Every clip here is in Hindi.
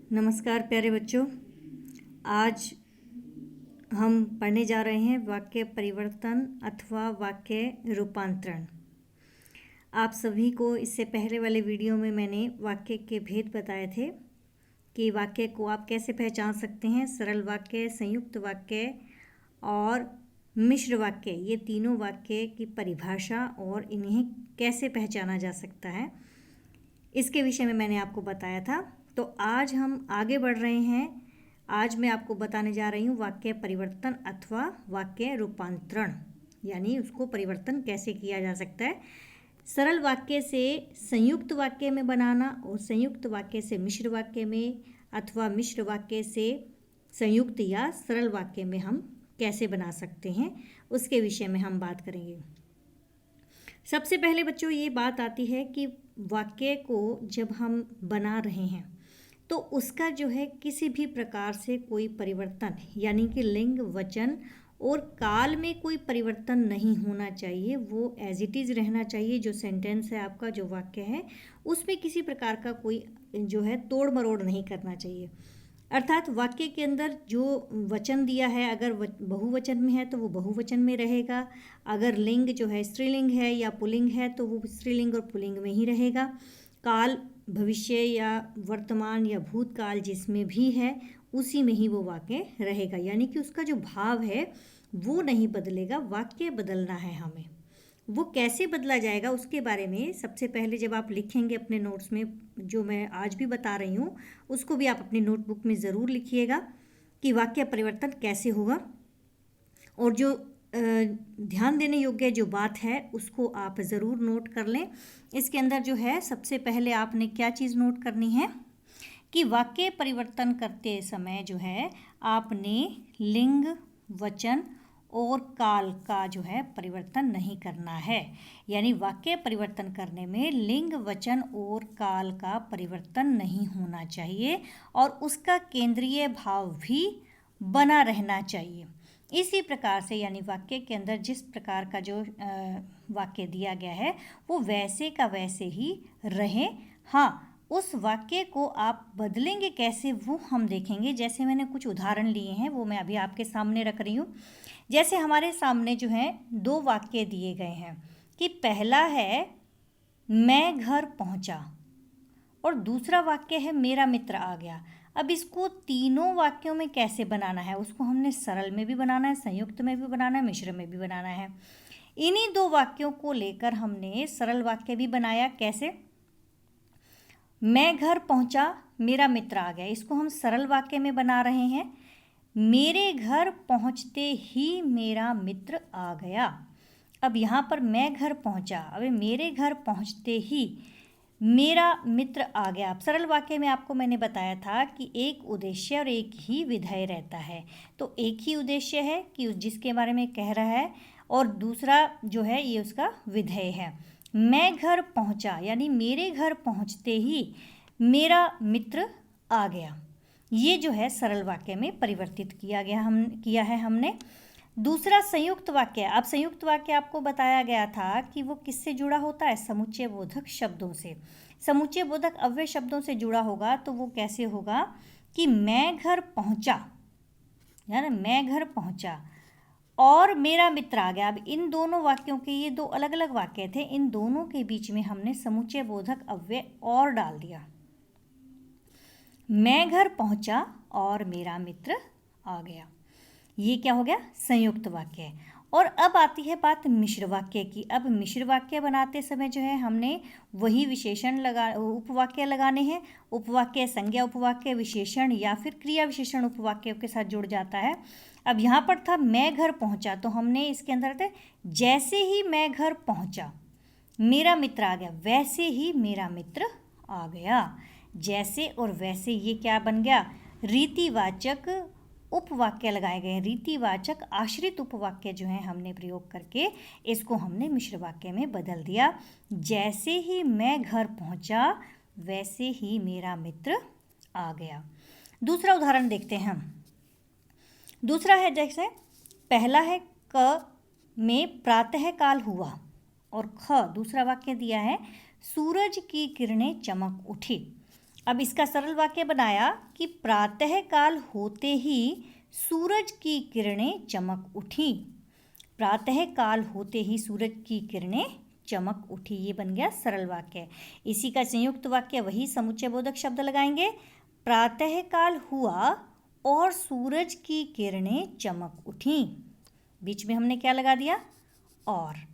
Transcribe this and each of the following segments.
नमस्कार प्यारे बच्चों। आज हम पढ़ने जा रहे हैं वाक्य परिवर्तन अथवा वाक्य रूपांतरण। आप सभी को इससे पहले वाले वीडियो में मैंने वाक्य के भेद बताए थे कि वाक्य को आप कैसे पहचान सकते हैं। सरल वाक्य, संयुक्त वाक्य और मिश्र वाक्य, ये तीनों वाक्य की परिभाषा और इन्हें कैसे पहचाना जा सकता है, इसके विषय में मैंने आपको बताया था। तो आज हम आगे बढ़ रहे हैं। आज मैं आपको बताने जा रही हूँ वाक्य परिवर्तन अथवा वाक्य रूपांतरण, यानी उसको परिवर्तन कैसे किया जा सकता है। सरल वाक्य से संयुक्त वाक्य में बनाना और संयुक्त वाक्य से मिश्र वाक्य में अथवा मिश्र वाक्य से संयुक्त या सरल वाक्य में हम कैसे बना सकते हैं, उसके विषय में हम बात करेंगे। सबसे पहले बच्चों ये बात आती है कि वाक्य को जब हम बना रहे हैं तो उसका जो है किसी भी प्रकार से कोई परिवर्तन, यानी कि लिंग, वचन और काल में कोई परिवर्तन नहीं होना चाहिए। वो एज इट इज़ रहना चाहिए। जो सेंटेंस है आपका, जो वाक्य है, उसमें किसी प्रकार का कोई जो है तोड़ मरोड़ नहीं करना चाहिए। अर्थात वाक्य के अंदर जो वचन दिया है, अगर बहुवचन में है तो वो बहुवचन में रहेगा। अगर लिंग जो है स्त्रीलिंग है या पुल्लिंग है तो वो स्त्रीलिंग और पुल्लिंग में ही रहेगा। काल भविष्य या वर्तमान या भूतकाल जिसमें भी है उसी में ही वो वाक्य रहेगा, यानी कि उसका जो भाव है वो नहीं बदलेगा। वाक्य बदलना है हमें। वो कैसे बदला जाएगा उसके बारे में सबसे पहले जब आप लिखेंगे अपने नोट्स में, जो मैं आज भी बता रही हूँ उसको भी आप अपनी नोटबुक में ज़रूर लिखिएगा कि वाक्य परिवर्तन कैसे होगा। और जो ध्यान देने योग्य जो बात है उसको आप ज़रूर नोट कर लें। इसके अंदर जो है सबसे पहले आपने क्या चीज़ नोट करनी है कि वाक्य परिवर्तन करते समय जो है आपने लिंग, वचन और काल का जो है परिवर्तन नहीं करना है। यानी वाक्य परिवर्तन करने में लिंग, वचन और काल का परिवर्तन नहीं होना चाहिए और उसका केंद्रीय भाव भी बना रहना चाहिए। इसी प्रकार से यानी वाक्य के अंदर जिस प्रकार का जो वाक्य दिया गया है वो वैसे का वैसे ही रहे। हाँ, उस वाक्य को आप बदलेंगे कैसे वो हम देखेंगे। जैसे मैंने कुछ उदाहरण लिए हैं वो मैं अभी आपके सामने रख रही हूँ। जैसे हमारे सामने जो है दो वाक्य दिए गए हैं कि पहला है मैं घर पहुँचा और दूसरा वाक्य है मेरा मित्र आ गया। अब इसको तीनों वाक्यों में कैसे बनाना है, उसको हमने सरल में भी बनाना है, संयुक्त में भी बनाना है, मिश्र में भी बनाना है। इन्हीं दो वाक्यों को लेकर हमने सरल वाक्य भी बनाया। कैसे? मैं घर पहुंचा, मेरा मित्र आ गया। इसको हम सरल वाक्य में बना रहे हैं। मेरे घर पहुंचते ही मेरा मित्र आ गया। अब यहाँ पर मैं घर पहुंचा, अब मेरे घर पहुंचते ही मेरा मित्र आ गया। अब सरल वाक्य में आपको मैंने बताया था कि एक उद्देश्य और एक ही विधेय रहता है। तो एक ही उद्देश्य है कि जिसके बारे में कह रहा है और दूसरा जो है ये उसका विधेय है। मैं घर पहुंचा यानी मेरे घर पहुंचते ही मेरा मित्र आ गया। ये जो है सरल वाक्य में परिवर्तित किया है हमने। दूसरा संयुक्त वाक्य। अब संयुक्त वाक्य आपको बताया गया था कि वो किससे जुड़ा होता है? समुच्चय बोधक शब्दों से। समुच्चय बोधक अव्यय शब्दों से जुड़ा होगा तो वो कैसे होगा कि मैं घर पहुंचा, यानी मैं घर पहुंचा और मेरा मित्र आ गया। अब इन दोनों वाक्यों के, ये दो अलग अलग वाक्य थे, इन दोनों के बीच में हमने समुच्चय बोधक अव्यय और डाल दिया। मैं घर पहुंचा और मेरा मित्र आ गया। ये क्या हो गया? संयुक्त वाक्य। और अब आती है बात मिश्र वाक्य की। अब मिश्र वाक्य बनाते समय जो है हमने वही विशेषण उपवाक्य लगाने हैं। उपवाक्य संज्ञा उपवाक्य, विशेषण या फिर क्रिया विशेषण उपवाक्यों के साथ जुड़ जाता है। अब यहाँ पर था मैं घर पहुँचा, तो हमने इसके अंदर थे जैसे ही मैं घर पहुँचा मेरा मित्र आ गया, वैसे ही मेरा मित्र आ गया। जैसे और वैसे ये क्या बन गया? रीतिवाचक उपवाक्य लगाए गए। रीतिवाचक आश्रित उपवाक्य जो है हमने प्रयोग करके इसको हमने मिश्र वाक्य में बदल दिया। जैसे ही मैं घर पहुंचा वैसे ही मेरा मित्र आ गया। दूसरा उदाहरण देखते हैं हम। दूसरा है, जैसे पहला है क में प्रातः काल हुआ और ख दूसरा वाक्य दिया है सूरज की किरणें चमक उठी। अब इसका सरल वाक्य बनाया कि प्रातः काल होते ही सूरज की किरणें चमक उठी। प्रातः काल होते ही सूरज की किरणें चमक उठी, ये बन गया सरल वाक्य। इसी का संयुक्त वाक्य वही समुच्चय बोधक शब्द लगाएंगे। प्रातः काल हुआ और सूरज की किरणें चमक उठी, बीच में हमने क्या लगा दिया, और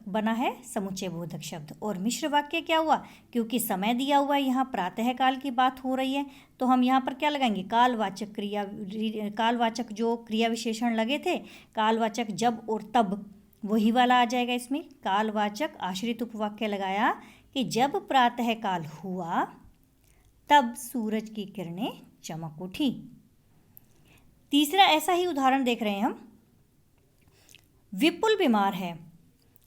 बना है समुच्चय बोधक शब्द। और मिश्र वाक्य क्या हुआ, क्योंकि समय दिया हुआ है, यहाँ प्रातः काल की बात हो रही है, तो हम यहाँ पर क्या लगाएंगे, कालवाचक क्रिया, कालवाचक जो क्रिया विशेषण लगे थे, कालवाचक जब और तब, वही वाला आ जाएगा इसमें। कालवाचक आश्रित उपवाक्य लगाया कि जब प्रातः काल हुआ तब सूरज की किरणें चमक उठी। तीसरा ऐसा ही उदाहरण देख रहे हैं हम। विपुल बीमार है,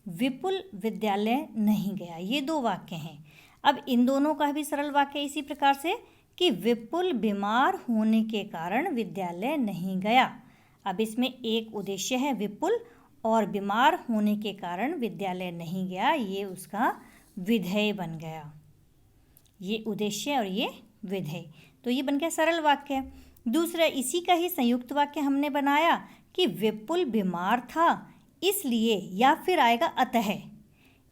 विपुल विद्यालय नहीं गया, ये दो वाक्य हैं। अब इन दोनों का भी सरल वाक्य इसी प्रकार से कि विपुल बीमार होने के कारण विद्यालय नहीं गया। अब इसमें एक उद्देश्य है विपुल, और बीमार होने के कारण विद्यालय नहीं गया, ये उसका विधेय बन गया। ये उद्देश्य और ये विधेय, तो ये बन गया सरल वाक्य। दूसरा इसी का ही संयुक्त वाक्य हमने बनाया कि विपुल बीमार था इसलिए, या फिर आएगा अतः,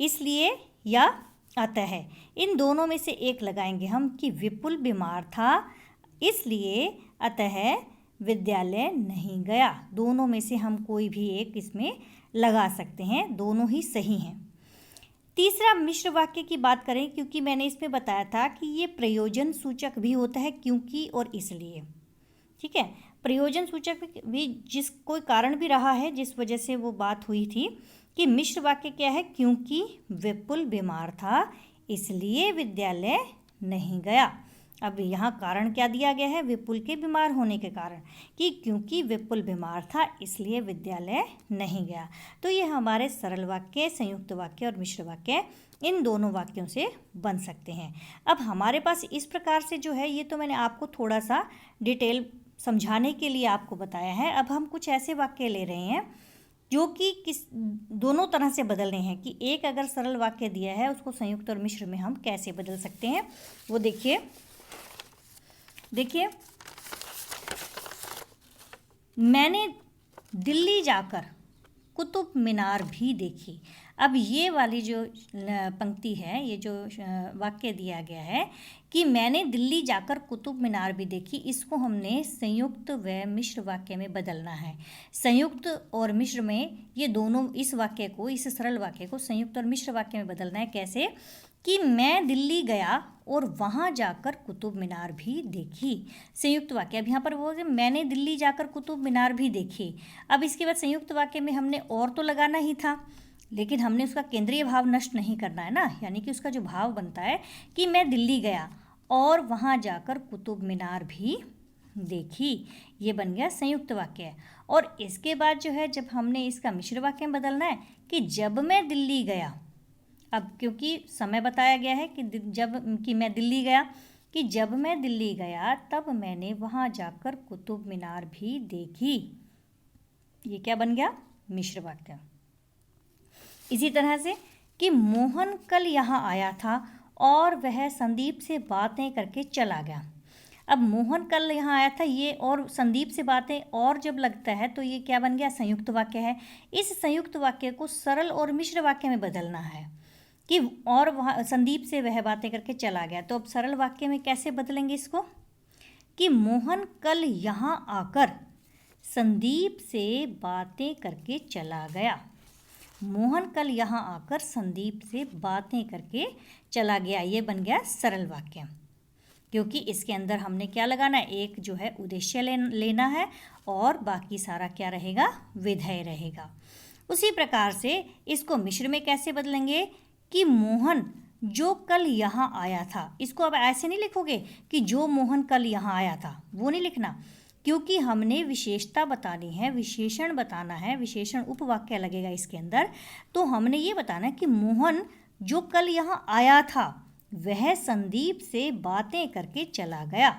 इसलिए या अतः, इन दोनों में से एक लगाएंगे हम कि विपुल बीमार था इसलिए अतः विद्यालय नहीं गया। दोनों में से हम कोई भी एक इसमें लगा सकते हैं, दोनों ही सही हैं। तीसरा मिश्र वाक्य की बात करें, क्योंकि मैंने इसमें बताया था कि ये प्रयोजन सूचक भी होता है, क्योंकि और इसलिए, ठीक है। प्रयोजन सूचक भी जिस कोई कारण भी रहा है जिस वजह से वो बात हुई थी कि मिश्र वाक्य क्या है, क्योंकि विपुल बीमार था इसलिए विद्यालय नहीं गया। अब यहाँ कारण क्या दिया गया है, विपुल के बीमार होने के कारण, कि क्योंकि विपुल बीमार था इसलिए विद्यालय नहीं गया। तो ये हमारे सरल वाक्य, संयुक्त वाक्य और मिश्र वाक्य इन दोनों वाक्यों से बन सकते हैं। अब हमारे पास इस प्रकार से जो है, ये तो मैंने आपको थोड़ा सा डिटेल समझाने के लिए आपको बताया है। अब हम कुछ ऐसे वाक्य ले रहे हैं जो कि दोनों तरह से बदल रहे हैं, कि एक अगर सरल वाक्य दिया है उसको संयुक्त और मिश्र में हम कैसे बदल सकते हैं, वो देखिए। मैंने दिल्ली जाकर कुतुब मीनार भी देखी। अब ये वाली जो पंक्ति है, ये जो वाक्य दिया गया है कि मैंने दिल्ली जाकर कुतुब मीनार भी देखी, इसको हमने संयुक्त व मिश्र वाक्य में बदलना है। संयुक्त और मिश्र में ये दोनों, इस वाक्य को, इस सरल वाक्य को संयुक्त और मिश्र वाक्य में बदलना है। कैसे, कि मैं दिल्ली गया और वहाँ जाकर कुतुब मीनार भी देखी, संयुक्त वाक्य। अब यहाँ पर वो मैंने दिल्ली जाकर कुतुब मीनार भी देखी। अब इसके बाद संयुक्त वाक्य में हमने और तो लगाना ही था, लेकिन हमने उसका केंद्रीय भाव नष्ट नहीं करना है ना, यानी कि उसका जो भाव बनता है कि मैं दिल्ली गया और वहाँ जाकर कुतुब मीनार भी देखी, ये बन गया संयुक्त वाक्य। और इसके बाद जो है, जब हमने इसका मिश्र वाक्य में बदलना है कि जब मैं दिल्ली गया, अब क्योंकि समय बताया गया है कि मैं दिल्ली गया, कि जब मैं दिल्ली गया तब मैंने वहाँ जाकर कुतुब मीनार भी देखी, ये क्या बन गया, मिश्र वाक्य। इसी तरह से कि मोहन कल यहाँ आया था और वह संदीप से बातें करके चला गया। अब मोहन कल यहाँ आया था, ये और संदीप से बातें और जब लगता है तो ये क्या बन गया, संयुक्त वाक्य है। इस संयुक्त वाक्य को सरल और मिश्र वाक्य में बदलना है कि और वहाँ संदीप से वह बातें करके चला गया। तो अब सरल वाक्य में कैसे बदलेंगे इसको, कि मोहन कल यहाँ आकर संदीप से बातें करके चला गया। मोहन कल यहाँ आकर संदीप से बातें करके चला गया, ये बन गया सरल वाक्य, क्योंकि इसके अंदर हमने क्या लगाना है, एक जो है उद्देश्य लेना है और बाकी सारा क्या रहेगा, विधेय रहेगा। उसी प्रकार से इसको मिश्र में कैसे बदलेंगे कि मोहन जो कल यहाँ आया था, इसको अब ऐसे नहीं लिखोगे कि जो मोहन कल यहाँ आया था, वो नहीं लिखना, क्योंकि हमने विशेषता बतानी है, विशेषण बताना है, विशेषण उपवाक्य लगेगा इसके अंदर। तो हमने ये बताना है कि मोहन जो कल यहाँ आया था वह संदीप से बातें करके चला गया।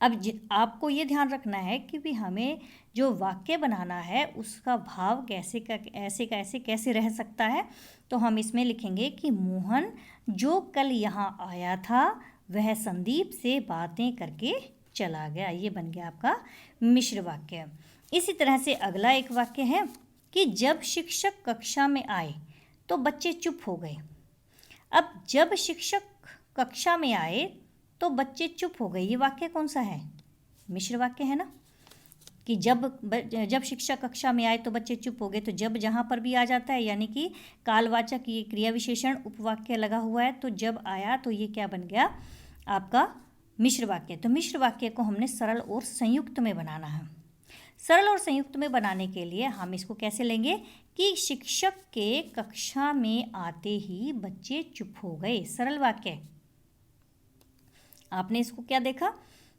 अब आपको ये ध्यान रखना है कि भी हमें जो वाक्य बनाना है उसका भाव कैसे का ऐसे कैसे रह सकता है। तो हम इसमें लिखेंगे कि मोहन जो कल यहाँ आया था वह संदीप से बातें करके चला गया। ये बन गया आपका मिश्र वाक्य। इसी तरह से अगला एक वाक्य है कि जब शिक्षक कक्षा में आए तो बच्चे चुप हो गए। अब जब शिक्षक कक्षा में आए तो बच्चे चुप हो गए, ये वाक्य कौन सा है? मिश्र वाक्य है ना, कि जब शिक्षक कक्षा में आए तो बच्चे चुप हो गए। तो जब जहाँ पर भी आ जाता है यानी कि कालवाचक ये क्रिया विशेषण उपवाक्य लगा हुआ है, तो जब आया तो ये क्या बन गया आपका मिश्र वाक्य। तो मिश्र वाक्य को हमने सरल और संयुक्त में बनाना है। सरल और संयुक्त में बनाने के लिए हम इसको कैसे लेंगे कि शिक्षक के कक्षा में आते ही बच्चे चुप हो गए। सरल वाक्य। आपने इसको क्या देखा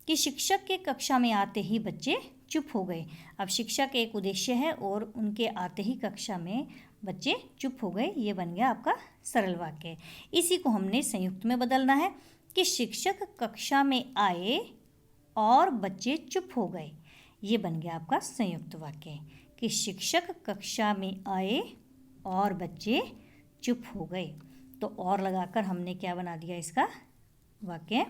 कि शिक्षक के कक्षा में आते ही बच्चे चुप हो गए। अब शिक्षक एक उद्देश्य है और उनके आते ही कक्षा में बच्चे चुप हो गए, ये बन गया आपका सरल वाक्य। इसी को हमने संयुक्त में बदलना है कि शिक्षक कक्षा में आए और बच्चे चुप हो गए, ये बन गया आपका संयुक्त वाक्य कि शिक्षक कक्षा में आए और बच्चे चुप हो गए। तो और लगाकर हमने क्या बना दिया, इसका वाक्य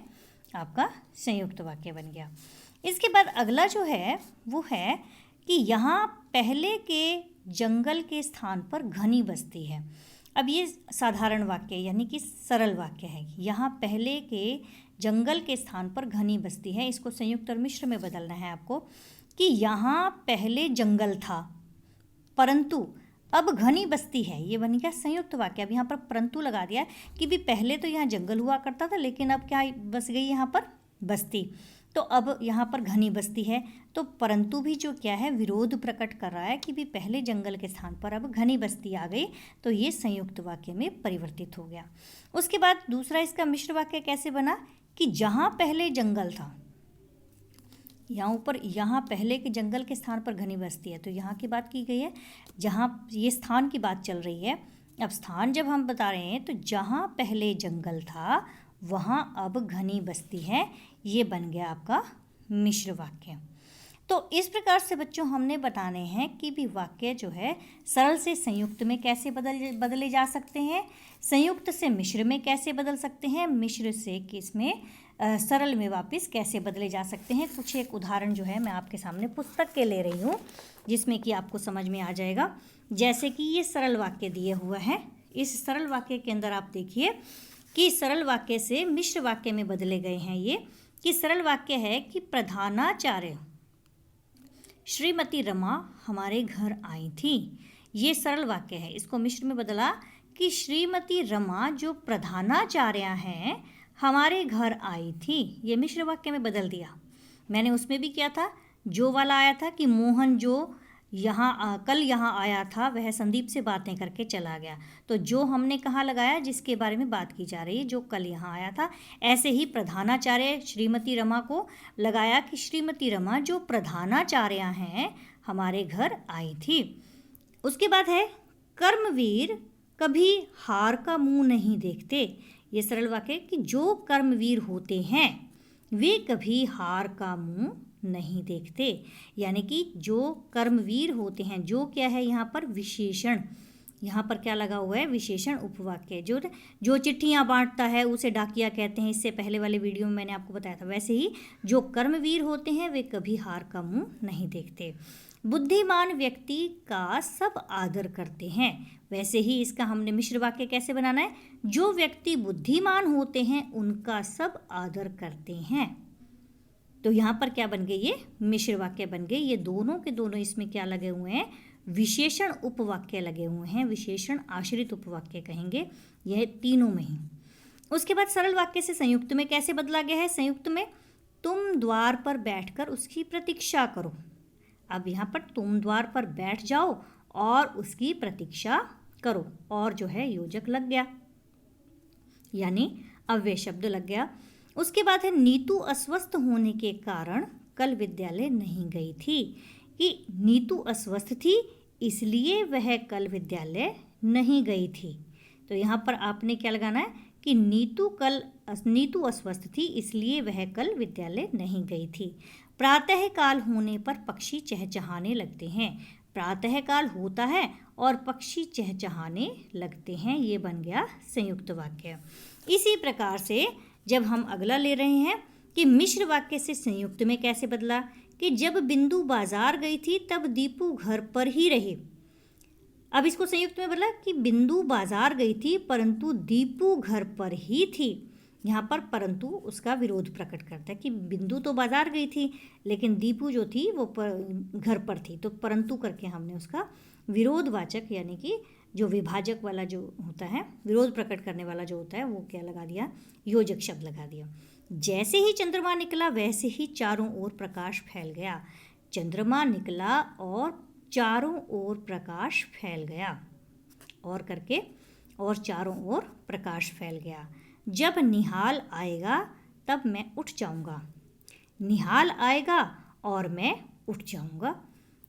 आपका संयुक्त वाक्य बन गया। इसके बाद अगला जो है वो है कि यहाँ पहले के जंगल के स्थान पर घनी बस्ती है। अब ये साधारण वाक्य यानी कि सरल वाक्य है। यहाँ पहले के जंगल के स्थान पर घनी बस्ती है, इसको संयुक्त और मिश्र में बदलना है आपको कि यहाँ पहले जंगल था परंतु अब घनी बस्ती है, ये बन गया संयुक्त वाक्य। अब यहाँ पर परंतु लगा दिया कि भी पहले तो यहाँ जंगल हुआ करता था लेकिन अब क्या बस गई यहाँ पर बस्ती, तो अब यहाँ पर घनी बस्ती है। तो परंतु भी जो क्या है विरोध प्रकट कर रहा है कि भी पहले जंगल के स्थान पर अब घनी बस्ती आ गई, तो ये संयुक्त वाक्य में परिवर्तित हो गया। उसके बाद दूसरा इसका मिश्र वाक्य कैसे बना कि जहाँ पहले जंगल था, यहाँ पहले के जंगल के स्थान पर घनी बस्ती है, तो यहाँ की बात की गई है, जहाँ ये स्थान की बात चल रही है। अब स्थान जब हम बता रहे हैं तो जहाँ पहले जंगल था वहाँ अब घनी बस्ती है, ये बन गया आपका मिश्र वाक्य। तो इस प्रकार से बच्चों हमने बताने हैं कि भी वाक्य जो है सरल से संयुक्त में कैसे बदले जा सकते हैं, संयुक्त से मिश्र में कैसे बदल सकते हैं, मिश्र से किसमें सरल में वापस कैसे बदले जा सकते हैं। कुछ एक उदाहरण जो है मैं आपके सामने पुस्तक के ले रही हूँ जिसमें कि आपको समझ में आ जाएगा। जैसे कि ये सरल वाक्य दिए हुआ है, इस सरल वाक्य के अंदर आप देखिए कि सरल वाक्य से मिश्र वाक्य में बदले गए हैं। ये कि सरल वाक्य है कि प्रधानाचार्य श्रीमती रमा हमारे घर आई थी, ये सरल वाक्य है। इसको मिश्र में बदला कि श्रीमती रमा जो प्रधानाचार्य हैं हमारे घर आई थी, ये मिश्र वाक्य में बदल दिया। मैंने उसमें भी किया था, जो वाला आया था कि मोहन जो कल यहाँ आया था वह संदीप से बातें करके चला गया, तो जो हमने कहाँ लगाया जिसके बारे में बात की जा रही है, जो कल यहाँ आया था। ऐसे ही प्रधानाचार्य श्रीमती रमा को लगाया कि श्रीमती रमा जो प्रधानाचार्य हैं हमारे घर आई थी। उसके बाद है कर्मवीर कभी हार का मुंह नहीं देखते, ये सरल वाक्य कि जो कर्मवीर होते हैं वे कभी हार का मुंह नहीं देखते, यानी कि जो कर्मवीर होते हैं, जो क्या है यहाँ पर विशेषण, यहाँ पर क्या लगा हुआ है विशेषण उपवाक्य। जो चिट्ठियाँ बांटता है उसे डाकिया कहते हैं, इससे पहले वाले वीडियो में मैंने आपको बताया था। वैसे ही जो कर्मवीर होते हैं वे कभी हार का मुंह नहीं देखते। बुद्धिमान व्यक्ति का सब आदर करते हैं, वैसे ही इसका हमने मिश्र वाक्य कैसे बनाना है, जो व्यक्ति बुद्धिमान होते हैं उनका सब आदर करते हैं। तो यहाँ पर क्या बन गए, ये मिश्र वाक्य बन गए। ये दोनों के दोनों इसमें क्या लगे हुए हैं, विशेषण उपवाक्य लगे हुए हैं, विशेषण आश्रित उपवाक्य कहेंगे यह तीनों में ही। उसके बाद सरल वाक्य से संयुक्त में कैसे बदला गया है, संयुक्त में तुम द्वार पर बैठकर उसकी प्रतीक्षा करो। अब यहाँ पर तुम द्वार पर बैठ जाओ और उसकी प्रतीक्षा करो, और जो है योजक लग गया यानी अव्यय शब्द लग गया। उसके बाद है नीतू अस्वस्थ होने के कारण कल विद्यालय नहीं गई थी, कि नीतू अस्वस्थ थी इसलिए वह कल विद्यालय नहीं गई थी। तो यहाँ पर आपने क्या लगाना है कि नीतू अस्वस्थ थी, इसलिए वह कल विद्यालय नहीं गई थी। प्रातः काल होने पर पक्षी चहचहाने लगते हैं। प्रातः काल होता है और पक्षी चहचहाने लगते हैं, ये बन गया संयुक्त वाक्य। इसी प्रकार से जब हम अगला ले रहे हैं कि मिश्र वाक्य से संयुक्त में कैसे बदला, कि जब बिंदु बाजार गई थी तब दीपू घर पर ही रही। अब इसको संयुक्त में बदला कि बिंदु बाजार गई थी परंतु दीपू घर पर ही थी। यहाँ पर परंतु उसका विरोध प्रकट करता है कि बिंदु तो बाजार गई थी लेकिन दीपू जो थी वो घर पर थी, तो परंतु करके हमने उसका विरोधवाचक यानी कि जो विभाजक वाला जो होता है, विरोध प्रकट करने वाला जो होता है, वो क्या लगा दिया, योजक शब्द लगा दिया। जैसे ही चंद्रमा निकला वैसे ही चारों ओर प्रकाश फैल गया। चंद्रमा निकला और चारों ओर प्रकाश फैल गया, और करके और चारों ओर प्रकाश फैल गया। जब निहाल आएगा तब मैं उठ जाऊंगा। निहाल आएगा और मैं उठ जाऊंगा।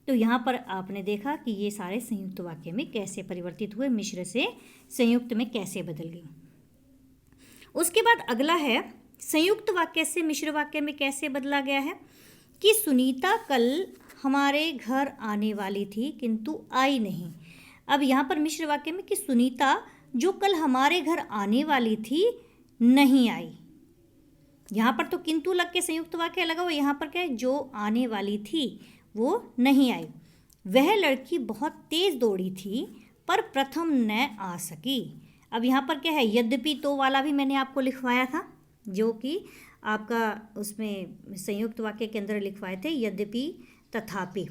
तो यहाँ पर आपने देखा कि ये सारे संयुक्त वाक्य में कैसे परिवर्तित हुए, मिश्र से संयुक्त में कैसे बदल गई। उसके बाद अगला है संयुक्त वाक्य से मिश्र वाक्य में कैसे बदला गया है, कि सुनीता कल हमारे घर आने वाली थी किंतु आई नहीं। अब यहाँ पर मिश्र वाक्य में कि सुनीता जो कल हमारे घर आने वाली थी नहीं आई। यहाँ पर तो किंतु लग के संयुक्त वाक्य लगा हुआ, यहाँ पर क्या है, जो आने वाली थी वो नहीं आई। वह लड़की बहुत तेज दौड़ी थी पर प्रथम न आ सकी। अब यहाँ पर क्या है, यद्यपि तो वाला भी मैंने आपको लिखवाया था, जो कि आपका उसमें संयुक्त वाक्य के अंदर लिखवाए थे, यद्यपि तथापि।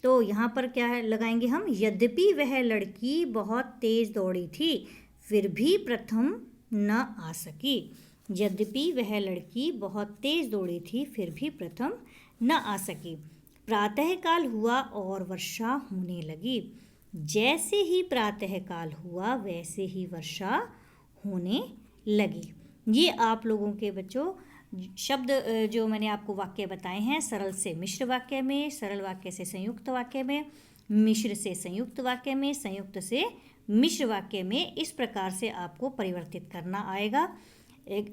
तो यहाँ पर क्या है लगाएंगे हम, यद्यपि वह लड़की बहुत तेज दौड़ी थी फिर भी प्रथम न आ सकी। यद्यपि वह लड़की बहुत तेज दौड़ी थी फिर भी प्रथम न आ सकी। प्रातःकाल हुआ और वर्षा होने लगी। जैसे ही प्रातःकाल हुआ वैसे ही वर्षा होने लगी। ये आप लोगों के बच्चों शब्द जो मैंने आपको वाक्य बताए हैं, सरल से मिश्र वाक्य में, सरल वाक्य से संयुक्त वाक्य में, मिश्र से संयुक्त वाक्य में, संयुक्त से मिश्र वाक्य में, इस प्रकार से आपको परिवर्तित करना आएगा।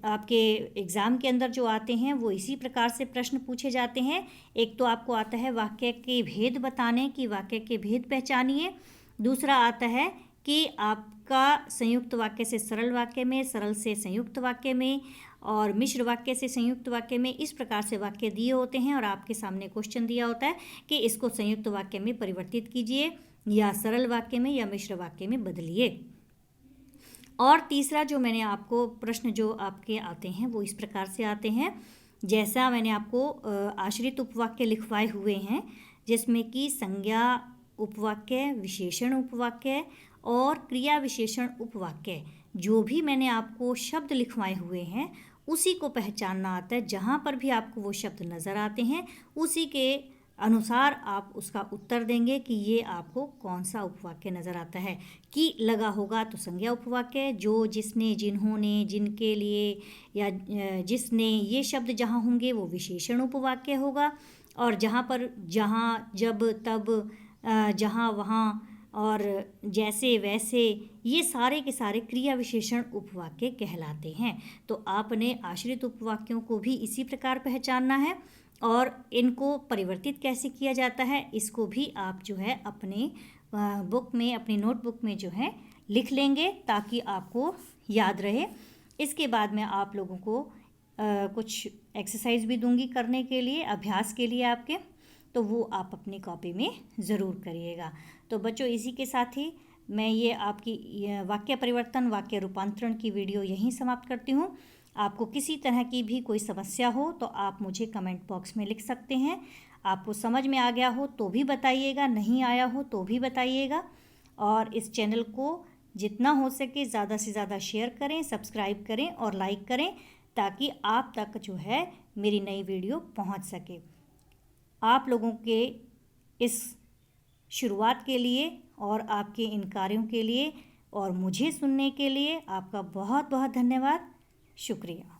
आपके एग्ज़ाम के अंदर जो आते हैं वो इसी प्रकार से प्रश्न पूछे जाते हैं। एक तो आपको आता है वाक्य के भेद बताने, कि वाक्य के भेद पहचानिए। दूसरा आता है कि आपका संयुक्त वाक्य से सरल वाक्य में, सरल से संयुक्त वाक्य में और मिश्र वाक्य से संयुक्त वाक्य में इस प्रकार से वाक्य दिए होते हैं और आपके सामने क्वेश्चन दिया होता है कि इसको संयुक्त वाक्य में परिवर्तित कीजिए या सरल वाक्य में या मिश्र वाक्य में बदलिए। और तीसरा जो मैंने आपको प्रश्न जो आपके आते हैं वो इस प्रकार से आते हैं, जैसा मैंने आपको आश्रित उपवाक्य लिखवाए हुए हैं, जिसमें कि संज्ञा उपवाक्य, विशेषण उपवाक्य और क्रिया विशेषण उपवाक्य, जो भी मैंने आपको शब्द लिखवाए हुए हैं उसी को पहचानना आता है। जहाँ पर भी आपको वो शब्द नज़र आते हैं उसी के अनुसार आप उसका उत्तर देंगे कि ये आपको कौन सा उपवाक्य नज़र आता है। कि लगा होगा तो संज्ञा उपवाक्य, जो, जिसने, जिन्होंने, जिनके लिए या जिसने, ये शब्द जहाँ होंगे वो विशेषण उपवाक्य होगा। और जहाँ पर जहाँ, जब, तब, जहाँ, वहाँ और जैसे, वैसे, ये सारे के सारे क्रिया विशेषण उपवाक्य कहलाते हैं। तो आपने आश्रित उपवाक्यों को भी इसी प्रकार पहचानना है और इनको परिवर्तित कैसे किया जाता है इसको भी आप जो है अपने बुक में, अपनी नोटबुक में जो है लिख लेंगे ताकि आपको याद रहे। इसके बाद में आप लोगों को कुछ एक्सरसाइज भी दूंगी करने के लिए, अभ्यास के लिए आपके, तो वो आप अपनी कॉपी में ज़रूर करिएगा। तो बच्चों इसी के साथ ही मैं ये आपकी वाक्य परिवर्तन, वाक्य रूपांतरण की वीडियो यहीं समाप्त करती हूँ। आपको किसी तरह की भी कोई समस्या हो तो आप मुझे कमेंट बॉक्स में लिख सकते हैं। आपको समझ में आ गया हो तो भी बताइएगा, नहीं आया हो तो भी बताइएगा। और इस चैनल को जितना हो सके ज़्यादा से ज़्यादा शेयर करें, सब्सक्राइब करें और लाइक करें ताकि आप तक जो है मेरी नई वीडियो पहुंच सके। आप लोगों के इस शुरुआत के लिए और आपके इन कार्यों के लिए और मुझे सुनने के लिए आपका बहुत बहुत धन्यवाद, शुक्रिया।